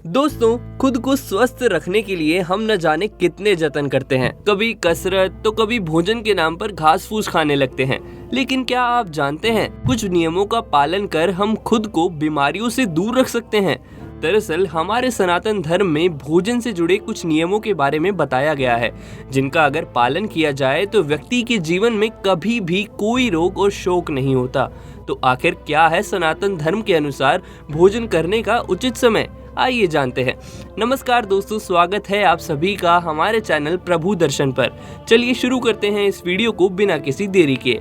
दोस्तों, खुद को स्वस्थ रखने के लिए हम न जाने कितने जतन करते हैं। कभी कसरत तो कभी भोजन के नाम पर घास फूस खाने लगते हैं। लेकिन क्या आप जानते हैं, कुछ नियमों का पालन कर हम खुद को बीमारियों से दूर रख सकते हैं। दरअसल हमारे सनातन धर्म में भोजन से जुड़े कुछ नियमों के बारे में बताया गया है, जिनका अगर पालन किया जाए तो व्यक्ति के जीवन में कभी भी कोई रोग और शोक नहीं होता। तो आखिर क्या है सनातन धर्म के अनुसार भोजन करने का उचित समय? आइए जानते हैं। नमस्कार दोस्तों, स्वागत है आप सभी का हमारे चैनल प्रभु दर्शन पर। चलिए शुरू करते हैं इस वीडियो को बिना किसी देरी के।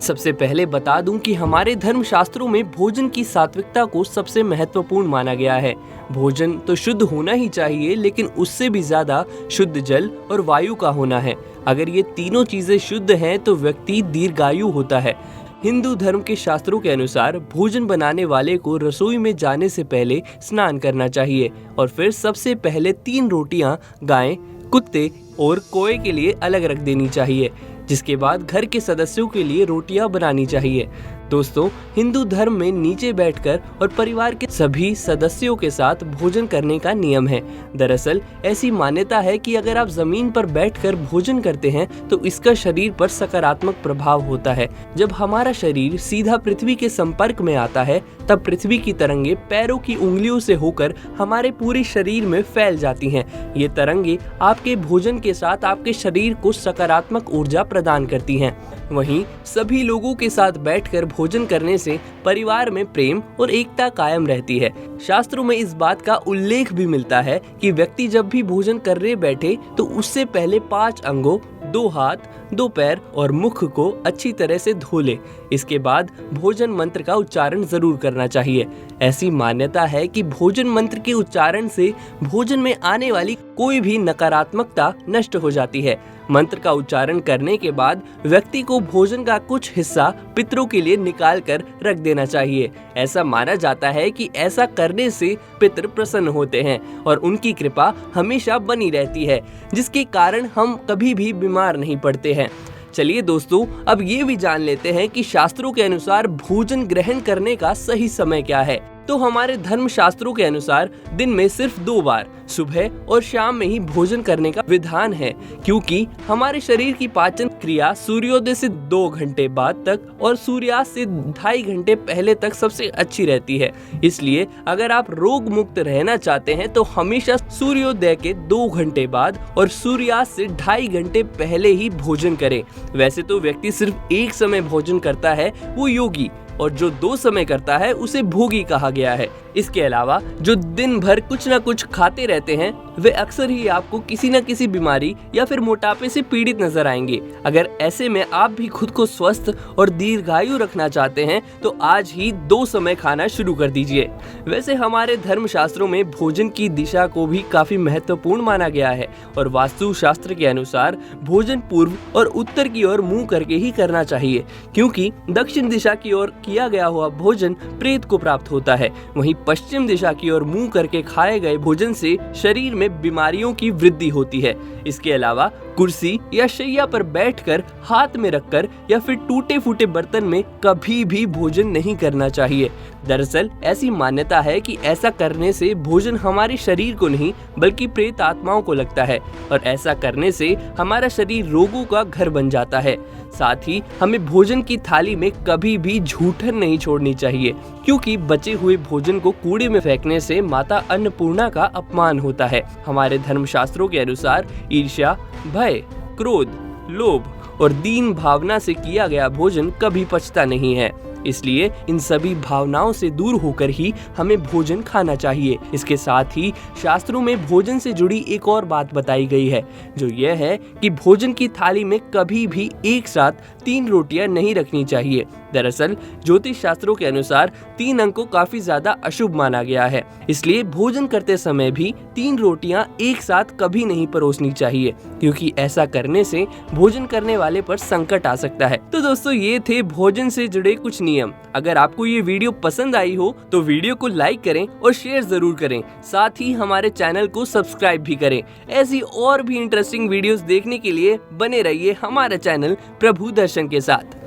सबसे पहले बता दूं कि हमारे धर्म शास्त्रों में भोजन की सात्विकता को सबसे महत्वपूर्ण माना गया है। भोजन तो शुद्ध होना ही चाहिए, लेकिन उससे भी ज्यादा शुद्ध जल और वायु का होना है। अगर ये तीनों चीजें शुद्ध हैं तो व्यक्ति दीर्घायु होता है। हिंदू धर्म के शास्त्रों के अनुसार भोजन बनाने वाले को रसोई में जाने से पहले स्नान करना चाहिए और फिर सबसे पहले 3 रोटियां गाय, कुत्ते और कोए के लिए अलग रख देनी चाहिए, जिसके बाद घर के सदस्यों के लिए रोटियां बनानी चाहिए। दोस्तों, हिंदू धर्म में नीचे बैठकर और परिवार के सभी सदस्यों के साथ भोजन करने का नियम है। दरअसल ऐसी मान्यता है कि अगर आप जमीन पर बैठकर भोजन करते हैं तो इसका शरीर पर सकारात्मक प्रभाव होता है। जब हमारा शरीर सीधा पृथ्वी के संपर्क में आता है तब पृथ्वी की तरंगे पैरों की उंगलियों से होकर हमारे पूरे शरीर में फैल जाती हैं। ये तरंगे आपके भोजन के साथ आपके शरीर को सकारात्मक ऊर्जा प्रदान करती हैं। वहीं सभी लोगों के साथ बैठकर भोजन करने से परिवार में प्रेम और एकता कायम रहती है। शास्त्रों में इस बात का उल्लेख भी मिलता है कि व्यक्ति जब भी भोजन करने बैठे तो उससे पहले 5 अंगों, 2 हाथ, 2 पैर और मुख को अच्छी तरह से धो ले। इसके बाद भोजन मंत्र का उच्चारण जरूर करना चाहिए। ऐसी मान्यता है कि भोजन मंत्र के उच्चारण से भोजन में आने वाली कोई भी नकारात्मकता नष्ट हो जाती है। मंत्र का उच्चारण करने के बाद व्यक्ति को भोजन का कुछ हिस्सा पितरों के लिए निकाल कर रख देना चाहिए। ऐसा माना जाता है कि ऐसा करने से पितर प्रसन्न होते हैं और उनकी कृपा हमेशा बनी रहती है, जिसके कारण हम कभी भी बीमार नहीं पड़ते हैं। चलिए दोस्तों, अब ये भी जान लेते हैं कि शास्त्रों के अनुसार भोजन ग्रहण करने का सही समय क्या है। तो हमारे धर्म शास्त्रों के अनुसार दिन में सिर्फ 2 बार, सुबह और शाम में ही भोजन करने का विधान है, क्योंकि हमारे शरीर की पाचन क्रिया सूर्योदय से 2 घंटे बाद तक और सूर्यास्त से 2.5 घंटे पहले तक सबसे अच्छी रहती है। इसलिए अगर आप रोग मुक्त रहना चाहते हैं तो हमेशा सूर्योदय के 2 घंटे बाद और सूर्यास्त से 2.5 घंटे पहले ही भोजन करें। वैसे तो व्यक्ति सिर्फ एक समय भोजन करता है, वो योगी, और जो 2 समय करता है उसे भोगी कहा गया है। इसके अलावा जो दिन भर कुछ न कुछ खाते रहते हैं वे अक्सर ही आपको किसी न किसी बीमारी या फिर मोटापे से पीड़ित नजर आएंगे। अगर ऐसे में आप भी खुद को स्वस्थ और दीर्घायु रखना चाहते हैं तो आज ही 2 समय खाना शुरू कर दीजिए। वैसे हमारे धर्म शास्त्रों में भोजन की दिशा को भी काफी महत्वपूर्ण माना गया है और वास्तु शास्त्र के अनुसार भोजन पूर्व और उत्तर की ओर मुंह करके ही करना चाहिए, क्योंकि दक्षिण दिशा की ओर किया गया हुआ भोजन प्रेत को प्राप्त होता है। वहीं पश्चिम दिशा की ओर मुंह करके खाए गए भोजन से शरीर में बीमारियों की वृद्धि होती है। इसके अलावा कुर्सी या शैया पर बैठकर हाथ में रखकर या फिर टूटे फूटे बर्तन में कभी भी भोजन नहीं करना चाहिए। दरअसल ऐसी मान्यता है कि ऐसा करने से भोजन हमारे शरीर को नहीं बल्कि प्रेत आत्माओं को लगता है और ऐसा करने से हमारा शरीर रोगों का घर बन जाता है। साथ ही हमें भोजन की थाली में कभी भी जूठन नहीं छोड़नी चाहिए, क्योंकि बचे हुए भोजन को कूड़े में फेंकने से माता अन्नपूर्णा का अपमान होता है। हमारे धर्मशास्त्रों के अनुसार ईर्ष्या, भय, क्रोध, लोभ और दीन भावना से किया गया भोजन कभी पचता नहीं है। इसलिए इन सभी भावनाओं से दूर होकर ही हमें भोजन खाना चाहिए। इसके साथ ही शास्त्रों में भोजन से जुड़ी एक और बात बताई गई है, जो यह है कि भोजन की थाली में कभी भी एक साथ 3 रोटियां नहीं रखनी चाहिए। दरअसल ज्योतिष शास्त्रों के अनुसार 3 अंक को काफी ज्यादा अशुभ माना गया है, इसलिए भोजन करते समय भी 3 रोटियां एक साथ कभी नहीं परोसनी चाहिए, क्योंकि ऐसा करने से भोजन करने वाले पर संकट आ सकता है। तो दोस्तों, ये थे भोजन से जुड़े कुछ नियम। अगर आपको ये वीडियो पसंद आई हो तो वीडियो को लाइक करें और शेयर जरूर करें। साथ ही हमारे चैनल को सब्सक्राइब भी करें। ऐसी और भी इंटरेस्टिंग वीडियोस देखने के लिए बने रहिए हमारे चैनल प्रभु दर्शन के साथ।